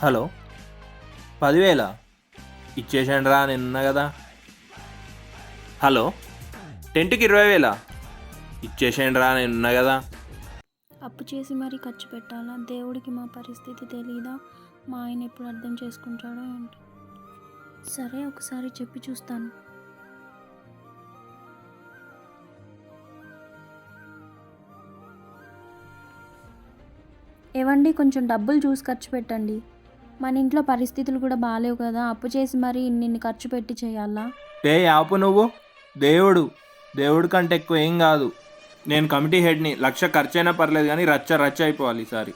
Hello, 10,000 ఇచ్చేసాను రా నిన్న కదా. హలో, టెంట్కి 20,000 ఇచ్చేసాను రా నిన్న కదా. అప్పు చేసి మరీ ఖర్చు పెట్టాలా? దేవుడికి మా పరిస్థితి తెలీదా? మా ఆయన ఎప్పుడు అర్థం చేసుకుంటాడో ఏంటో. సరే, ఒకసారి చెప్పి చూస్తాను. ఏవండి, కొంచెం డబ్బులు చూసి ఖర్చు పెట్టండి. మన ఇంట్లో పరిస్థితులు కూడా బాగాలేవు కదా, అప్పు చేసి మరీ ఇన్ని ఖర్చు పెట్టి చేయాలా? ఆపు నువ్వు. దేవుడు దేవుడి కంటే ఎక్కువ ఏం కాదు. నేను కమిటీ హెడ్ని, 1,00,000 ఖర్చు అయినా పర్లేదు కానీ రచ్చ రచ్చ అయిపోవాలి ఈసారి.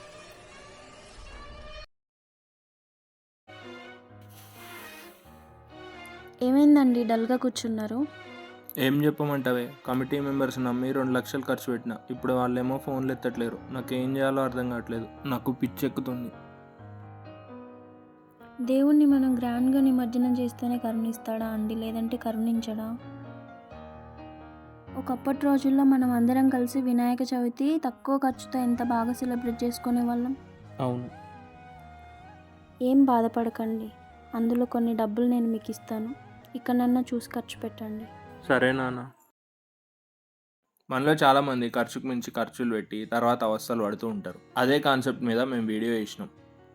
ఏమైందండి డల్గా కూర్చున్నారు? ఏం చెప్పమంటావే, కమిటీ మెంబర్స్ నమ్మి 2,00,000 ఖర్చు పెట్టిన. ఇప్పుడు వాళ్ళేమో ఫోన్లు ఎత్తట్లేరు. నాకేం చేయాలో అర్థం కావట్లేదు. నాకు పిచ్చెక్కుతుంది. దేవుణ్ణి మనం గ్రాండ్గా నిమజ్జనం చేస్తేనే కరుణిస్తాడా అండి, లేదంటే కరుణించడా? ఒకప్పటి రోజుల్లో మనం అందరం కలిసి వినాయక చవితి తక్కువ ఖర్చుతో ఎంత బాగా సెలబ్రేట్ చేసుకునే వాళ్ళం. అవును. ఏం బాధపడకండి, అందులో కొన్ని డబ్బులు నేను మీకు ఇస్తాను. ఇక్కడన్నా చూసి ఖర్చు పెట్టండి. సరే నాన్న. మనలో చాలామంది ఖర్చుకు మించి ఖర్చులు పెట్టి తర్వాత అవస్థలు పడుతూ ఉంటారు. అదే కాన్సెప్ట్ మీద మేము వీడియో చేసినాం.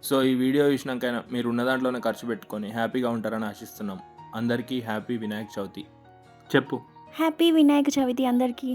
సో ఈ వీడియో చూసినాకైనా మీరు ఉన్న దాంట్లోనే ఖర్చు పెట్టుకొని హ్యాపీగా ఉంటారని ఆశిస్తున్నాం. అందరికీ హ్యాపీ వినాయక చవితి. చెప్పు. హ్యాపీ వినాయక చవితి అందరికీ.